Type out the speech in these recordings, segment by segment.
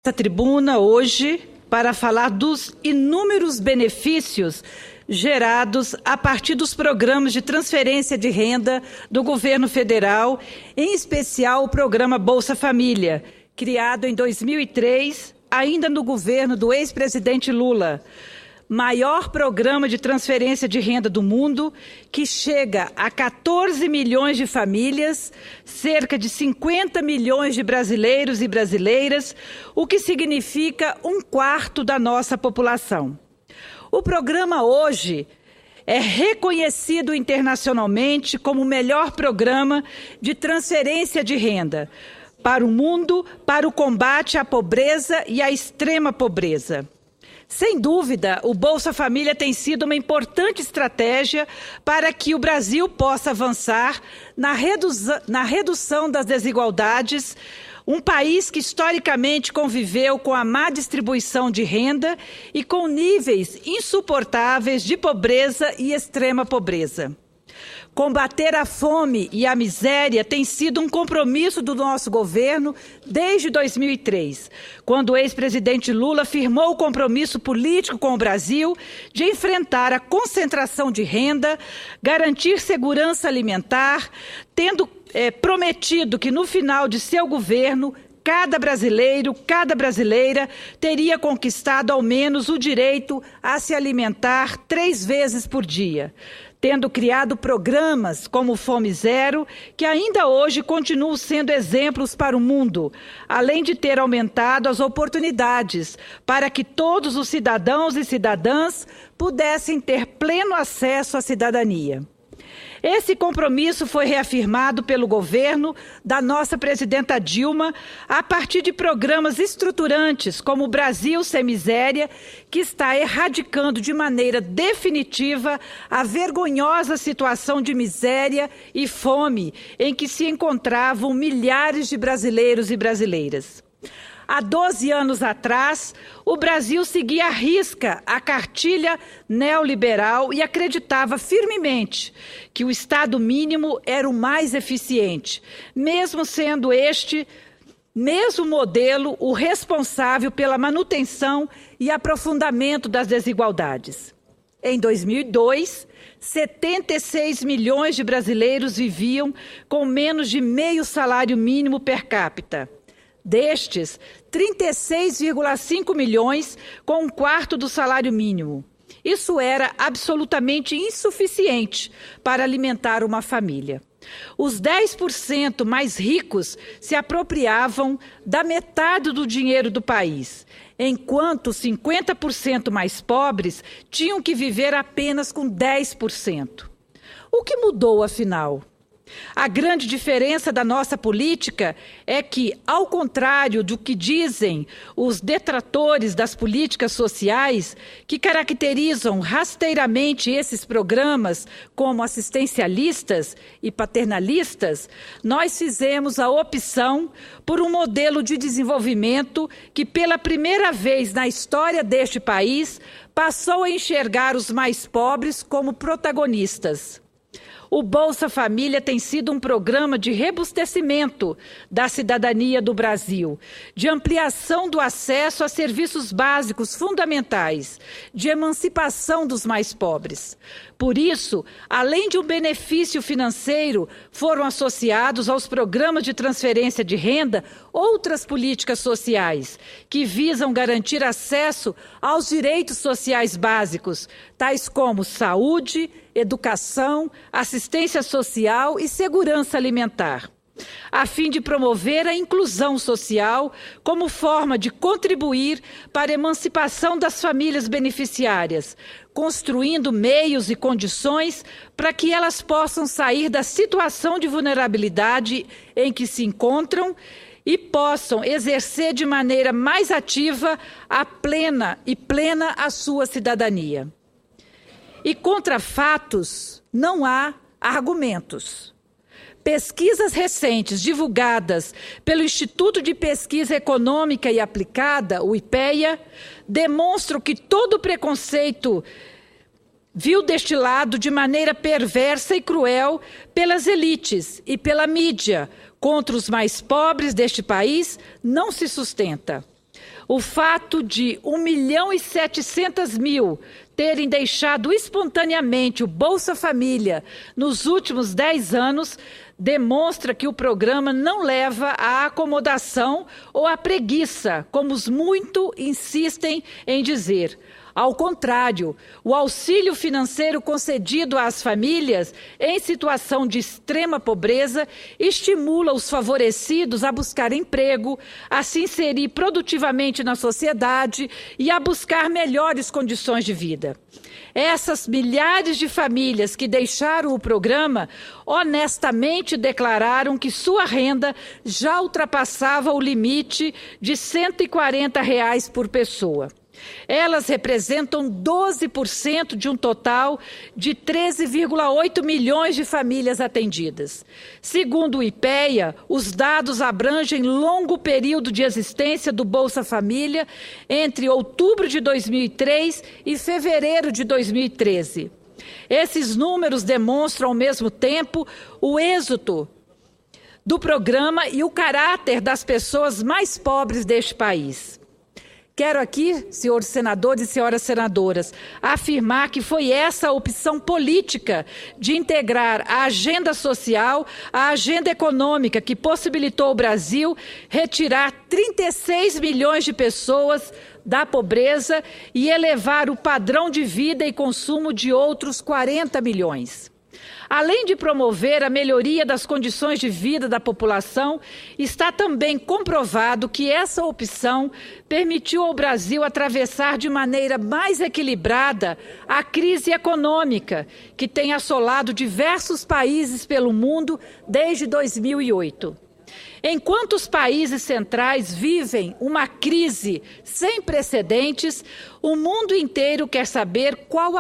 Essa tribuna hoje para falar dos inúmeros benefícios gerados a partir dos programas de transferência de renda do governo federal, em especial o programa Bolsa Família, criado em 2003, ainda no governo do ex-presidente Lula. Maior programa de transferência de renda do mundo, que chega a 14 milhões de famílias, cerca de 50 milhões de brasileiros e brasileiras, o que significa 1/4 da nossa população. O programa hoje é reconhecido internacionalmente como o melhor programa de transferência de renda para o mundo, para o combate à pobreza e à extrema pobreza. Sem dúvida, o Bolsa Família tem sido uma importante estratégia para que o Brasil possa avançar na redução das desigualdades, um país que historicamente conviveu com a má distribuição de renda e com níveis insuportáveis de pobreza e extrema pobreza. Combater a fome e a miséria tem sido um compromisso do nosso governo desde 2003, quando o ex-presidente Lula firmou o compromisso político com o Brasil de enfrentar a concentração de renda, garantir segurança alimentar, tendo prometido que no final de seu governo cada brasileiro, cada brasileira teria conquistado ao menos o direito a se alimentar 3 vezes por dia, tendo criado programas como o Fome Zero, que ainda hoje continuam sendo exemplos para o mundo, além de ter aumentado as oportunidades para que todos os cidadãos e cidadãs pudessem ter pleno acesso à cidadania. Esse compromisso foi reafirmado pelo governo da nossa presidenta Dilma a partir de programas estruturantes como o Brasil Sem Miséria, que está erradicando de maneira definitiva a vergonhosa situação de miséria e fome em que se encontravam milhares de brasileiros e brasileiras. Há 12 anos atrás, o Brasil seguia à risca a cartilha neoliberal e acreditava firmemente que o Estado mínimo era o mais eficiente, mesmo sendo este mesmo modelo o responsável pela manutenção e aprofundamento das desigualdades. Em 2002, 76 milhões de brasileiros viviam com menos de meio salário mínimo per capita. Destes, 36,5 milhões com 1/4 do salário mínimo. Isso era absolutamente insuficiente para alimentar uma família. Os 10% mais ricos se apropriavam da metade do dinheiro do país, enquanto os 50% mais pobres tinham que viver apenas com 10%. O que mudou, afinal? A grande diferença da nossa política é que, ao contrário do que dizem os detratores das políticas sociais, que caracterizam rasteiramente esses programas como assistencialistas e paternalistas, nós fizemos a opção por um modelo de desenvolvimento que, pela primeira vez na história deste país, passou a enxergar os mais pobres como protagonistas. O Bolsa Família tem sido um programa de robustecimento da cidadania do Brasil, de ampliação do acesso a serviços básicos fundamentais, de emancipação dos mais pobres. Por isso, além de um benefício financeiro, foram associados aos programas de transferência de renda outras políticas sociais, que visam garantir acesso aos direitos sociais básicos, tais como saúde, educação, assistência social e segurança alimentar, a fim de promover a inclusão social como forma de contribuir para a emancipação das famílias beneficiárias, construindo meios e condições para que elas possam sair da situação de vulnerabilidade em que se encontram e possam exercer de maneira mais ativa a plena a sua cidadania. E contra fatos não há argumentos. Pesquisas recentes divulgadas pelo Instituto de Pesquisa Econômica e Aplicada, o IPEA, demonstram que todo preconceito viu destilado de maneira perversa e cruel pelas elites e pela mídia contra os mais pobres deste país não se sustenta. O fato de 1.700.000 terem deixado espontaneamente o Bolsa Família nos últimos 10 anos demonstra que o programa não leva à acomodação ou à preguiça, como os muito insistem em dizer. Ao contrário, o auxílio financeiro concedido às famílias em situação de extrema pobreza estimula os favorecidos a buscar emprego, a se inserir produtivamente na sociedade e a buscar melhores condições de vida. Essas milhares de famílias que deixaram o programa honestamente declararam que sua renda já ultrapassava o limite de R$ 140 por pessoa. Elas representam 12% de um total de 13,8 milhões de famílias atendidas. Segundo o IPEA, os dados abrangem longo período de existência do Bolsa Família entre outubro de 2003 e fevereiro de 2013. Esses números demonstram, ao mesmo tempo, o êxito do programa e o caráter das pessoas mais pobres deste país. Quero aqui, senhores senadores e senhoras senadoras, afirmar que foi essa a opção política de integrar a agenda social à agenda econômica que possibilitou ao Brasil retirar 36 milhões de pessoas da pobreza e elevar o padrão de vida e consumo de outros 40 milhões. Além de promover a melhoria das condições de vida da população, está também comprovado que essa opção permitiu ao Brasil atravessar de maneira mais equilibrada a crise econômica que tem assolado diversos países pelo mundo desde 2008. Enquanto os países centrais vivem uma crise sem precedentes, o mundo inteiro quer saber qual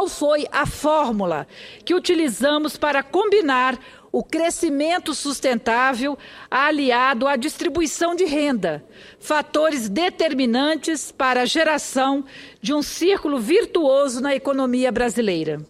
foi a fórmula que utilizamos para combinar o crescimento sustentável aliado à distribuição de renda, fatores determinantes para a geração de um círculo virtuoso na economia brasileira.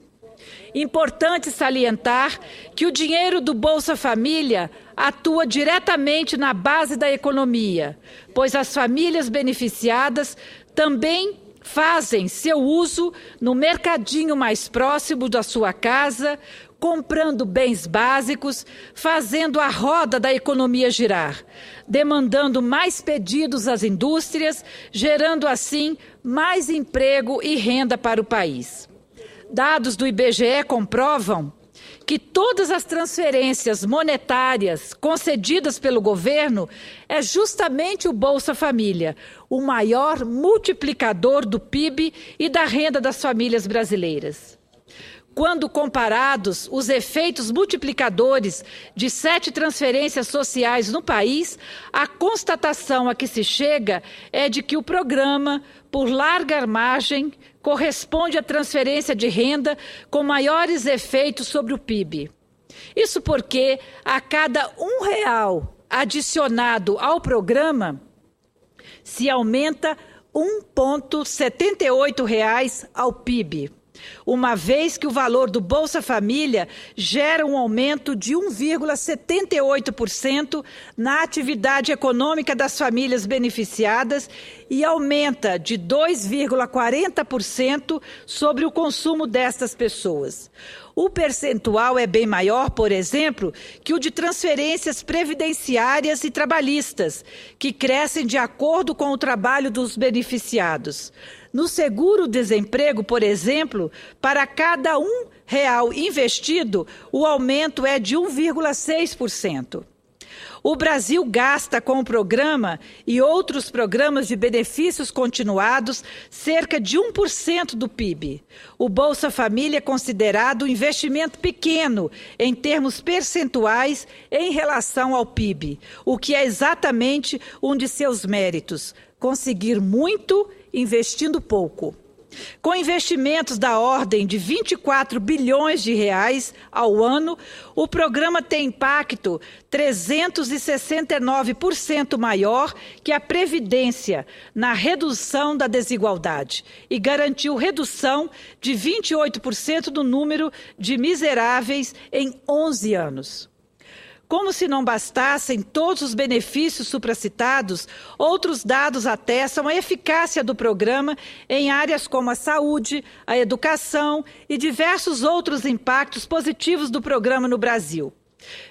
Importante salientar que o dinheiro do Bolsa Família atua diretamente na base da economia, pois as famílias beneficiadas também fazem seu uso no mercadinho mais próximo da sua casa, comprando bens básicos, fazendo a roda da economia girar, demandando mais pedidos às indústrias, gerando assim mais emprego e renda para o país. Dados do IBGE comprovam que todas as transferências monetárias concedidas pelo governo é justamente o Bolsa Família, o maior multiplicador do PIB e da renda das famílias brasileiras. Quando comparados os efeitos multiplicadores de 7 transferências sociais no país, a constatação a que se chega é de que o programa, por larga margem, corresponde à transferência de renda com maiores efeitos sobre o PIB. Isso porque, a cada R$1 adicionado ao programa, se aumenta R$ 1,78 ao PIB. Uma vez que o valor do Bolsa Família gera um aumento de 1,78% na atividade econômica das famílias beneficiadas e aumenta de 2,40% sobre o consumo destas pessoas. O percentual é bem maior, por exemplo, que o de transferências previdenciárias e trabalhistas, que crescem de acordo com o trabalho dos beneficiados. No seguro-desemprego, por exemplo, para cada R$1 investido, o aumento é de 1,6%. O Brasil gasta com o programa e outros programas de benefícios continuados cerca de 1% do PIB. O Bolsa Família é considerado um investimento pequeno em termos percentuais em relação ao PIB, o que é exatamente um de seus méritos: conseguir muito investindo pouco. Com investimentos da ordem de 24 bilhões de reais ao ano, o programa tem impacto 369% maior que a Previdência na redução da desigualdade e garantiu redução de 28% do número de miseráveis em 11 anos. Como se não bastassem todos os benefícios supracitados, outros dados atestam a eficácia do programa em áreas como a saúde, a educação e diversos outros impactos positivos do programa no Brasil.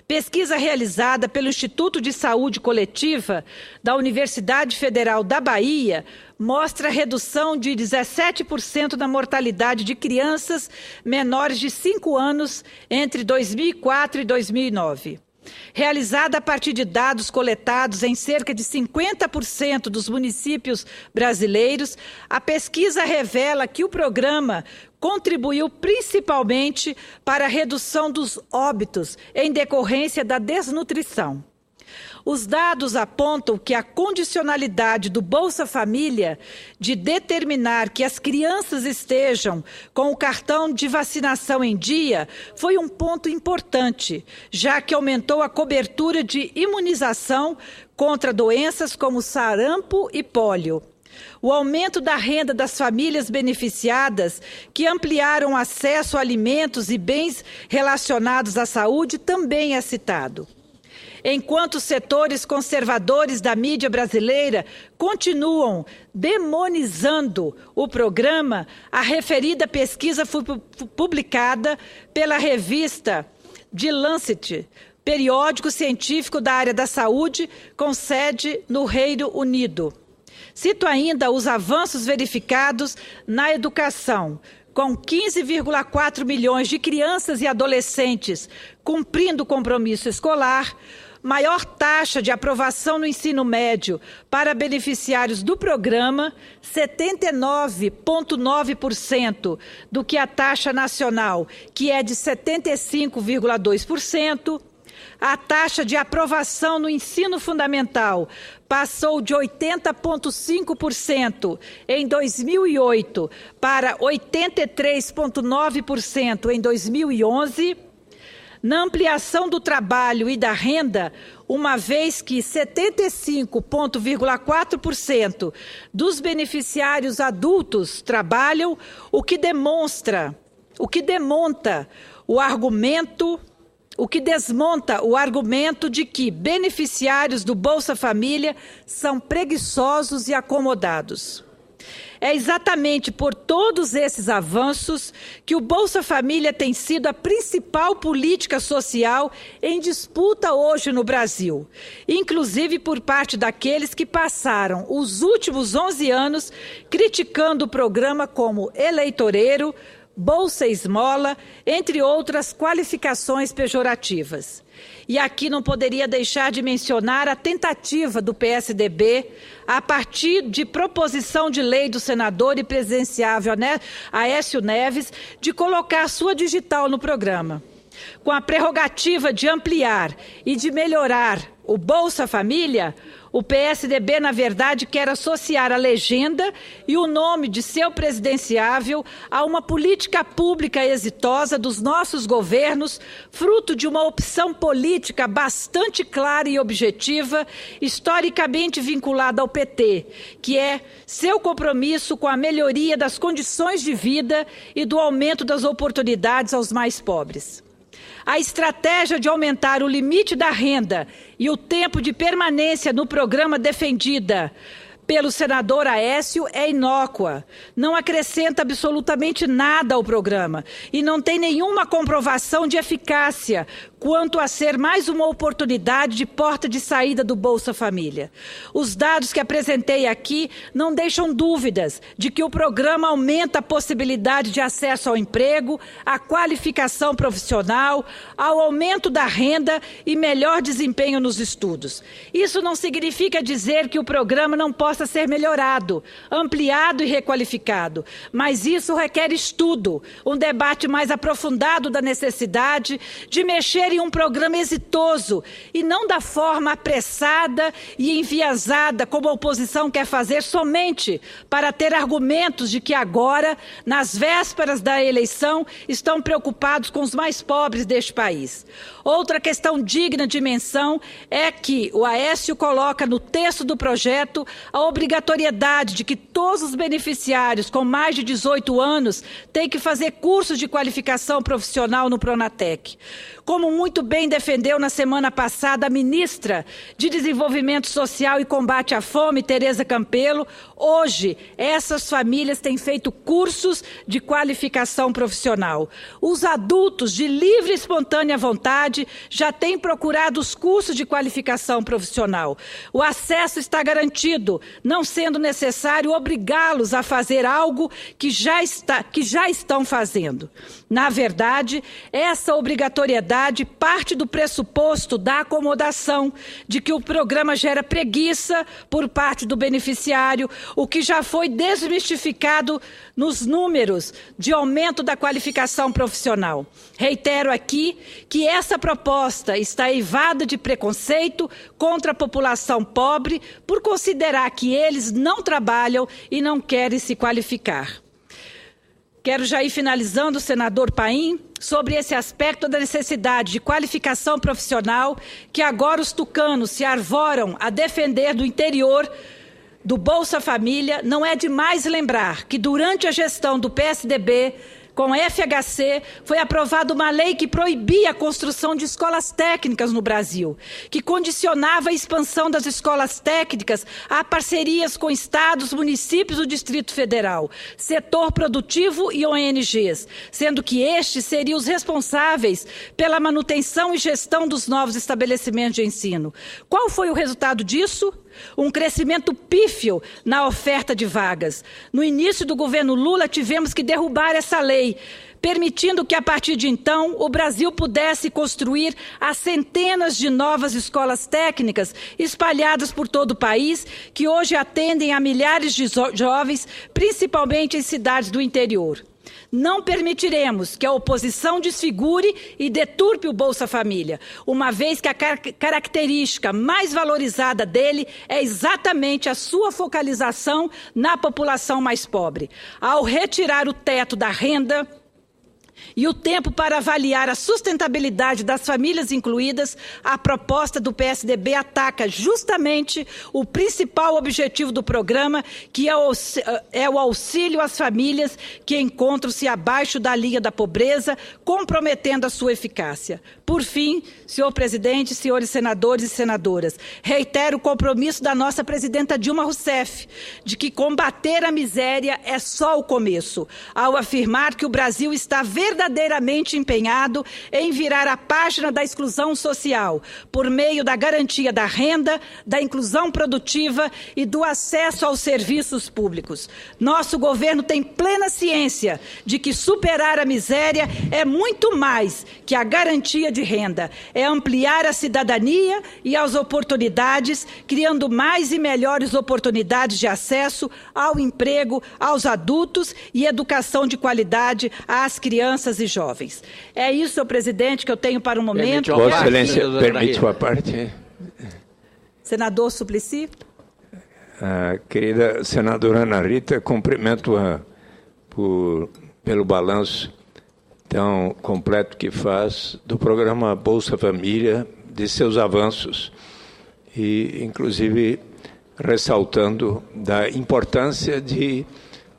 Pesquisa realizada pelo Instituto de Saúde Coletiva da Universidade Federal da Bahia mostra a redução de 17% da mortalidade de crianças menores de 5 anos entre 2004 e 2009. Realizada a partir de dados coletados em cerca de 50% dos municípios brasileiros, a pesquisa revela que o programa contribuiu principalmente para a redução dos óbitos em decorrência da desnutrição. Os dados apontam que a condicionalidade do Bolsa Família de determinar que as crianças estejam com o cartão de vacinação em dia foi um ponto importante, já que aumentou a cobertura de imunização contra doenças como sarampo e pólio. O aumento da renda das famílias beneficiadas, que ampliaram o acesso a alimentos e bens relacionados à saúde, também é citado. Enquanto os setores conservadores da mídia brasileira continuam demonizando o programa, a referida pesquisa foi publicada pela revista The Lancet, periódico científico da área da saúde, com sede no Reino Unido. Cito ainda os avanços verificados na educação, com 15,4 milhões de crianças e adolescentes cumprindo o compromisso escolar, maior taxa de aprovação no ensino médio para beneficiários do programa, 79,9% do que a taxa nacional, que é de 75,2%. A taxa de aprovação no ensino fundamental passou de 80,5% em 2008 para 83,9% em 2011. Na ampliação do trabalho e da renda, uma vez que 75,4% dos beneficiários adultos trabalham, o que desmonta o argumento de que beneficiários do Bolsa Família são preguiçosos e acomodados. É exatamente por todos esses avanços que o Bolsa Família tem sido a principal política social em disputa hoje no Brasil, inclusive por parte daqueles que passaram os últimos 11 anos criticando o programa como eleitoreiro, Bolsa Esmola, entre outras qualificações pejorativas. E aqui não poderia deixar de mencionar a tentativa do PSDB, a partir de proposição de lei do senador e presidenciável Aécio Neves, de colocar sua digital no programa. Com a prerrogativa de ampliar e de melhorar o Bolsa Família, o PSDB, na verdade, quer associar a legenda e o nome de seu presidenciável a uma política pública exitosa dos nossos governos, fruto de uma opção política bastante clara e objetiva, historicamente vinculada ao PT, que é seu compromisso com a melhoria das condições de vida e do aumento das oportunidades aos mais pobres. A estratégia de aumentar o limite da renda e o tempo de permanência no programa defendida pelo senador Aécio é inócua, não acrescenta absolutamente nada ao programa e não tem nenhuma comprovação de eficácia quanto a ser mais uma oportunidade de porta de saída do Bolsa Família. Os dados que apresentei aqui não deixam dúvidas de que o programa aumenta a possibilidade de acesso ao emprego, à qualificação profissional, ao aumento da renda e melhor desempenho nos estudos. Isso não significa dizer que o programa não possa ser melhorado, ampliado e requalificado, mas isso requer estudo, um debate mais aprofundado da necessidade de mexer em um programa exitoso e não da forma apressada e enviesada como a oposição quer fazer somente para ter argumentos de que agora, nas vésperas da eleição, estão preocupados com os mais pobres deste país. Outra questão digna de menção é que o Aécio coloca no texto do projeto a obrigatoriedade de que todos os beneficiários com mais de 18 anos têm que fazer cursos de qualificação profissional no Pronatec. Como muito bem defendeu na semana passada a ministra de Desenvolvimento Social e Combate à Fome, Tereza Campelo, hoje essas famílias têm feito cursos de qualificação profissional. Os adultos de livre e espontânea vontade já têm procurado os cursos de qualificação profissional. O acesso está garantido, não sendo necessário obrigá-los a fazer algo que já estão fazendo. Na verdade, essa obrigatoriedade parte do pressuposto da acomodação, de que o programa gera preguiça por parte do beneficiário, o que já foi desmistificado nos números de aumento da qualificação profissional. Reitero aqui que essa proposta está eivada de preconceito contra a população pobre por considerar que eles não trabalham e não querem se qualificar. Quero já ir finalizando, senador Paim, sobre esse aspecto da necessidade de qualificação profissional que agora os tucanos se arvoram a defender do interior do Bolsa Família. Não é demais lembrar que durante a gestão do PSDB, com FHC, foi aprovada uma lei que proibia a construção de escolas técnicas no Brasil, que condicionava a expansão das escolas técnicas a parcerias com estados, municípios do Distrito Federal, setor produtivo e ONGs, sendo que estes seriam os responsáveis pela manutenção e gestão dos novos estabelecimentos de ensino. Qual foi o resultado disso? Um crescimento pífio na oferta de vagas. No início do governo Lula, tivemos que derrubar essa lei, permitindo que, a partir de então, o Brasil pudesse construir as centenas de novas escolas técnicas espalhadas por todo o país, que hoje atendem a milhares de jovens, principalmente em cidades do interior. Não permitiremos que a oposição desfigure e deturpe o Bolsa Família, uma vez que a característica mais valorizada dele é exatamente a sua focalização na população mais pobre. Ao retirar o teto da renda e o tempo para avaliar a sustentabilidade das famílias incluídas, a proposta do PSDB ataca justamente o principal objetivo do programa, que é o auxílio às famílias que encontram-se abaixo da linha da pobreza, comprometendo a sua eficácia. Por fim, senhor presidente, senhores senadores e senadoras, reitero o compromisso da nossa presidenta Dilma Rousseff, de que combater a miséria é só o começo, ao afirmar que o Brasil está verdadeiramente empenhado em virar a página da exclusão social, por meio da garantia da renda, da inclusão produtiva e do acesso aos serviços públicos. Nosso governo tem plena ciência de que superar a miséria é muito mais que a garantia de renda, é ampliar a cidadania e as oportunidades, criando mais e melhores oportunidades de acesso ao emprego, aos adultos e educação de qualidade às crianças e jovens. É isso, senhor presidente, que eu tenho para o momento. Vossa Excelência, permite uma parte? Senador Suplicy. Querida senadora Ana Rita, cumprimento-a pelo balanço tão completo que faz do programa Bolsa Família, de seus avanços, e, inclusive, ressaltando da importância de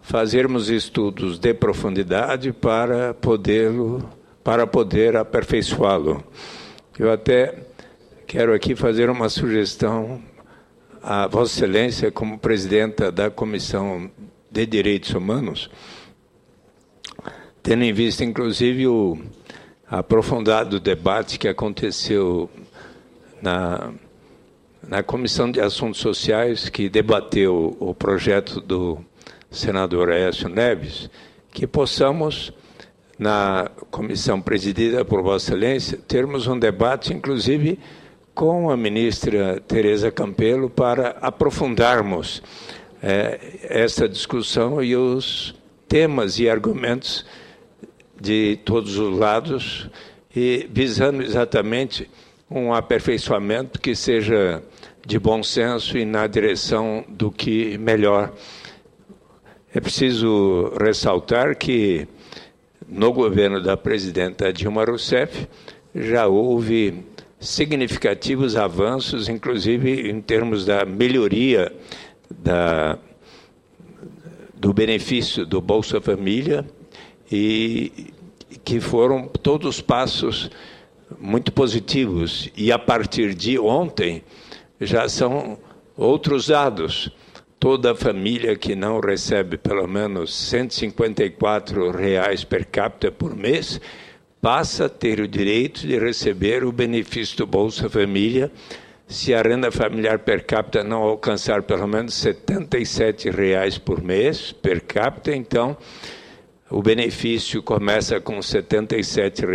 fazermos estudos de profundidade para poder aperfeiçoá-lo. Eu até quero aqui fazer uma sugestão à Vossa Excelência, como presidenta da Comissão de Direitos Humanos, tendo em vista, inclusive, o aprofundado debate que aconteceu na Comissão de Assuntos Sociais, que debateu o projeto do senador Aécio Neves, que possamos, na comissão presidida por Vossa Excelência, termos um debate, inclusive, com a ministra Tereza Campelo, para aprofundarmos essa discussão e os temas e argumentos de todos os lados, e visando exatamente um aperfeiçoamento que seja de bom senso e na direção do que melhor. É preciso ressaltar que, no governo da presidenta Dilma Rousseff, já houve significativos avanços, inclusive em termos da melhoria do benefício do Bolsa Família, e que foram todos passos muito positivos, e a partir de ontem já são outros dados. Toda família que não recebe pelo menos R$ 154 per capita por mês passa a ter o direito de receber o benefício do Bolsa Família se a renda familiar per capita não alcançar pelo menos R$ 77 por mês per capita. Então, o benefício começa com R$ 77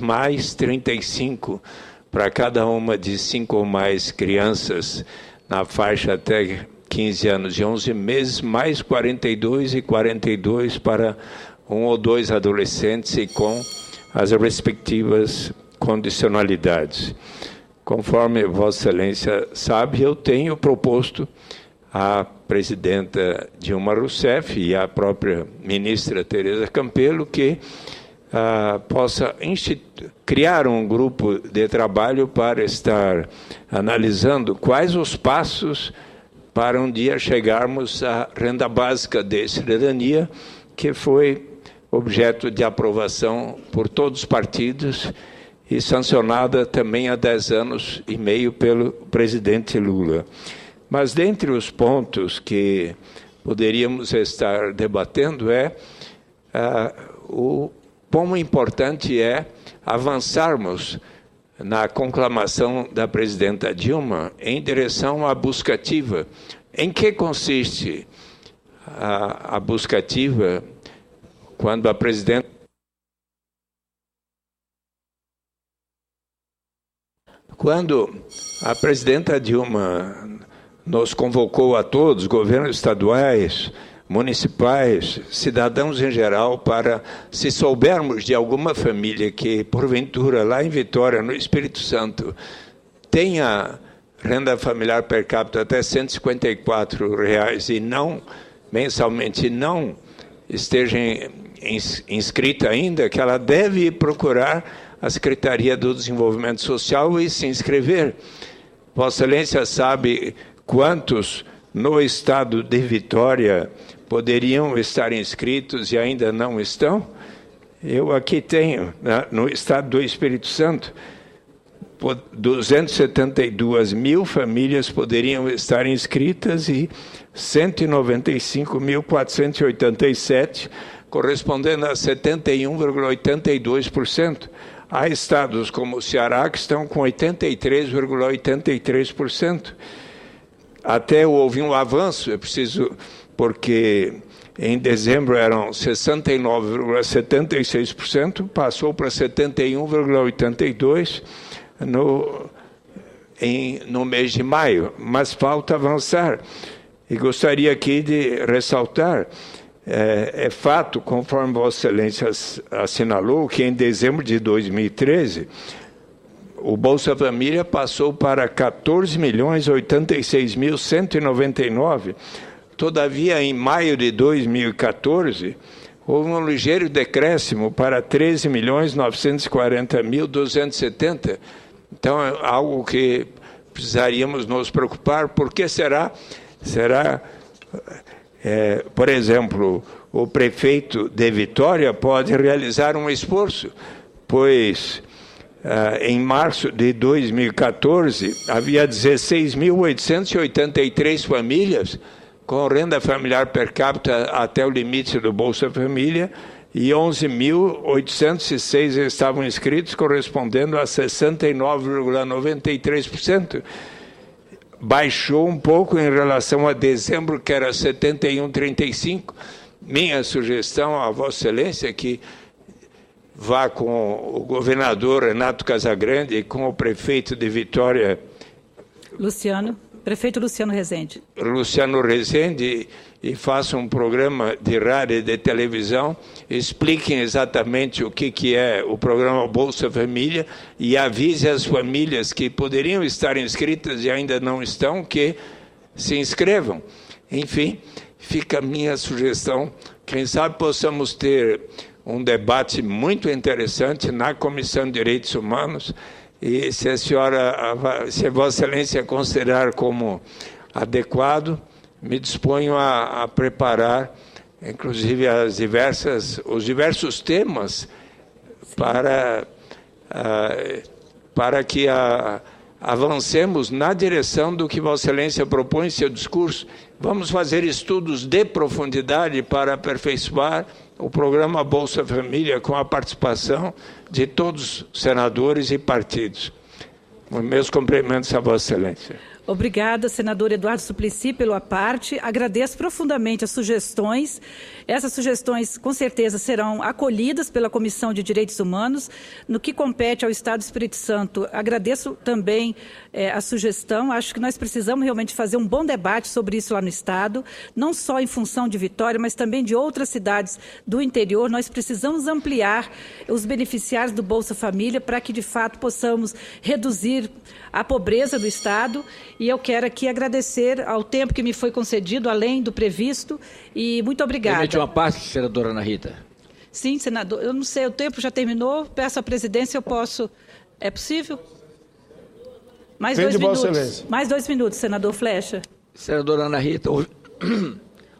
mais 35 para cada uma de 5 ou mais crianças na faixa até 15 anos e 11 meses, mais 42 e 42 para 1 ou 2 adolescentes e com as respectivas condicionalidades. Conforme Vossa Excelência sabe, eu tenho proposto à presidenta Dilma Rousseff e à própria ministra Tereza Campelo que possa criar um grupo de trabalho para estar analisando quais os passos para um dia chegarmos à renda básica de cidadania, que foi objeto de aprovação por todos os partidos e sancionada também há 10 anos e meio pelo presidente Lula. Mas, dentre os pontos que poderíamos estar debatendo o quão importante é avançarmos na conclamação da presidenta Dilma em direção à busca ativa. Em que consiste a busca ativa quando a presidenta... Quando a presidenta Dilma nos convocou a todos, governos estaduais, municipais, cidadãos em geral, para, se soubermos de alguma família que, porventura, lá em Vitória, no Espírito Santo, tenha renda familiar per capita até R$ 154 e não, mensalmente, não esteja inscrita ainda, que ela deve procurar a Secretaria do Desenvolvimento Social e se inscrever. Vossa Excelência sabe quantos no estado de Vitória poderiam estar inscritos e ainda não estão? Eu aqui tenho, no estado do Espírito Santo, 272 mil famílias poderiam estar inscritas e 195.487, correspondendo a 71,82%. Há estados como o Ceará que estão com 83,83%. Até houve um avanço, é preciso, porque em dezembro eram 69,76%, passou para 71,82% no mês de maio, mas falta avançar. E gostaria aqui de ressaltar, é fato, conforme Vossa Excelência assinalou, que em dezembro de 2013, o Bolsa Família passou para 14.086.199. Todavia, em maio de 2014, houve um ligeiro decréscimo para 13.940.270. Então, é algo que precisaríamos nos preocupar. Por que será? Por exemplo, o prefeito de Vitória pode realizar um esforço, pois em março de 2014 havia 16.883 famílias com renda familiar per capita até o limite do Bolsa Família e 11.806 estavam inscritos, correspondendo a 69,93%. Baixou um pouco em relação a dezembro, que era 71,35%. Minha sugestão a Vossa Excelência é que vá com o governador Renato Casagrande e com o prefeito de Vitória... Prefeito Luciano Rezende. Luciano Rezende, e faça um programa de rádio e de televisão, expliquem exatamente o que é o programa Bolsa Família e avise as famílias que poderiam estar inscritas e ainda não estão, que se inscrevam. Enfim, fica a minha sugestão. Quem sabe possamos ter um debate muito interessante na Comissão de Direitos Humanos, e se se Vossa Excelência considerar como adequado, me disponho a preparar, inclusive, os diversos temas para para que avancemos na direção do que Vossa Excelência propõe em seu discurso. Vamos fazer estudos de profundidade para aperfeiçoar o programa Bolsa Família com a participação de todos os senadores e partidos. Meus cumprimentos a Vossa Excelência. Obrigada, senador Eduardo Suplicy, pelo à parte. Agradeço profundamente as sugestões. Essas sugestões, com certeza, serão acolhidas pela Comissão de Direitos Humanos. No que compete ao Estado do Espírito Santo, agradeço também a sugestão. Acho que nós precisamos realmente fazer um bom debate sobre isso lá no Estado, não só em função de Vitória, mas também de outras cidades do interior. Nós precisamos ampliar os beneficiários do Bolsa Família para que, de fato, possamos reduzir a pobreza do Estado. E eu quero aqui agradecer ao tempo que me foi concedido, além do previsto, e muito obrigada. Permite uma parte, senadora Ana Rita? Sim, senador. Eu não sei, o tempo já terminou. Peço à presidência, eu posso... É possível? Mais 2 minutos. Mais 2 minutos, senador Flecha. Senadora Ana Rita,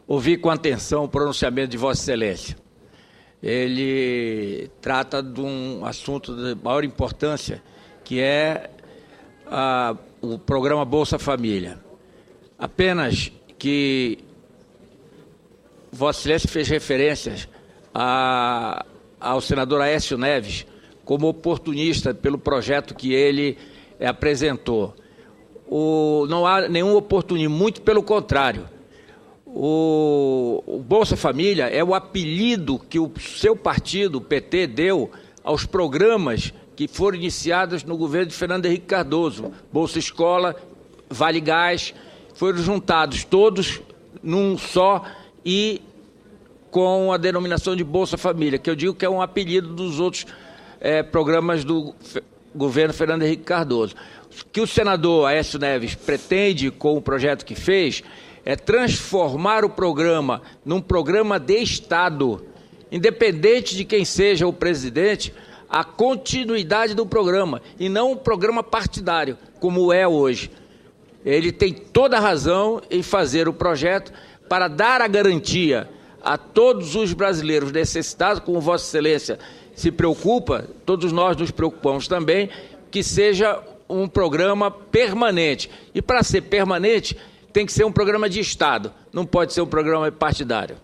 ouvi com atenção o pronunciamento de Vossa Excelência. Ele trata de um assunto de maior importância, que é o programa Bolsa Família. Apenas que Vossa Excelência fez referências ao senador Aécio Neves como oportunista pelo projeto que ele apresentou. Não há nenhum oportunismo, muito pelo contrário. O Bolsa Família é o apelido que o seu partido, o PT, deu aos programas que foram iniciados no governo de Fernando Henrique Cardoso. Bolsa Escola, Vale Gás, foram juntados todos num só e com a denominação de Bolsa Família, que eu digo que é um apelido dos outros programas do governo Fernando Henrique Cardoso. O que o senador Aécio Neves pretende com o projeto que fez é transformar o programa num programa de Estado, independente de quem seja o presidente, a continuidade do programa, e não um programa partidário, como é hoje. Ele tem toda a razão em fazer o projeto para dar a garantia a todos os brasileiros necessitados, como Vossa Excelência se preocupa, todos nós nos preocupamos também, que seja um programa permanente. E para ser permanente, tem que ser um programa de Estado, não pode ser um programa partidário.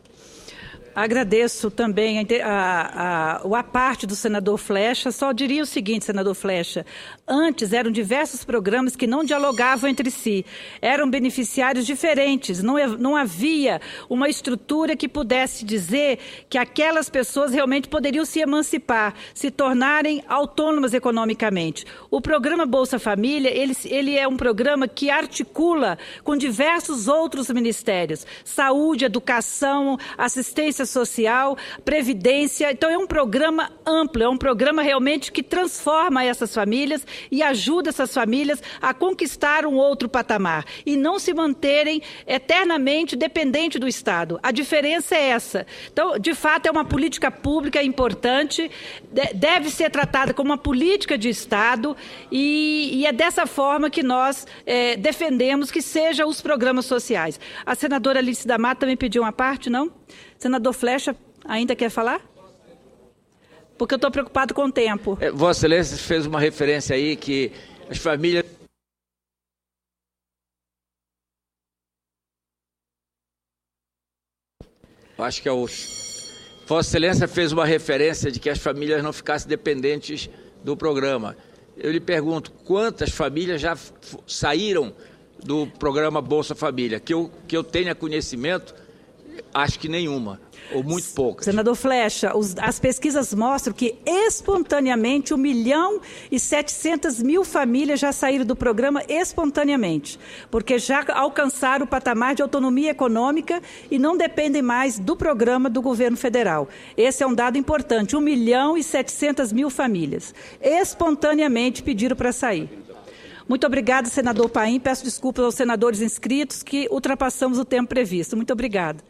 Agradeço também a parte do senador Flecha. Só diria o seguinte, senador Flecha, antes eram diversos programas que não dialogavam entre si, eram beneficiários diferentes, não havia uma estrutura que pudesse dizer que aquelas pessoas realmente poderiam se emancipar, se tornarem autônomas economicamente. O programa Bolsa Família, ele é um programa que articula com diversos outros ministérios, saúde, educação, assistência social, previdência. Então é um programa amplo, é um programa realmente que transforma essas famílias e ajuda essas famílias a conquistar um outro patamar e não se manterem eternamente dependentes do Estado. A diferença é essa. Então, de fato, é uma política pública importante, deve ser tratada como uma política de Estado e é dessa forma que nós defendemos que sejam os programas sociais. A senadora Alice da Mata também pediu uma parte, não? Senador Flecha, ainda quer falar? Porque eu estou preocupado com o tempo. Vossa Excelência fez uma referência aí que as famílias... Acho que é o... Vossa Excelência fez uma referência de que as famílias não ficassem dependentes do programa. Eu lhe pergunto, quantas famílias já saíram do programa Bolsa Família? Que eu tenha conhecimento... Acho que nenhuma, ou muito poucas. Senador Flecha, as pesquisas mostram que espontaneamente 1.700.000 famílias já saíram do programa espontaneamente, porque já alcançaram o patamar de autonomia econômica e não dependem mais do programa do governo federal. Esse é um dado importante, 1.700.000 famílias espontaneamente pediram para sair. Muito obrigada, senador Paim. Peço desculpas aos senadores inscritos que ultrapassamos o tempo previsto. Muito obrigada.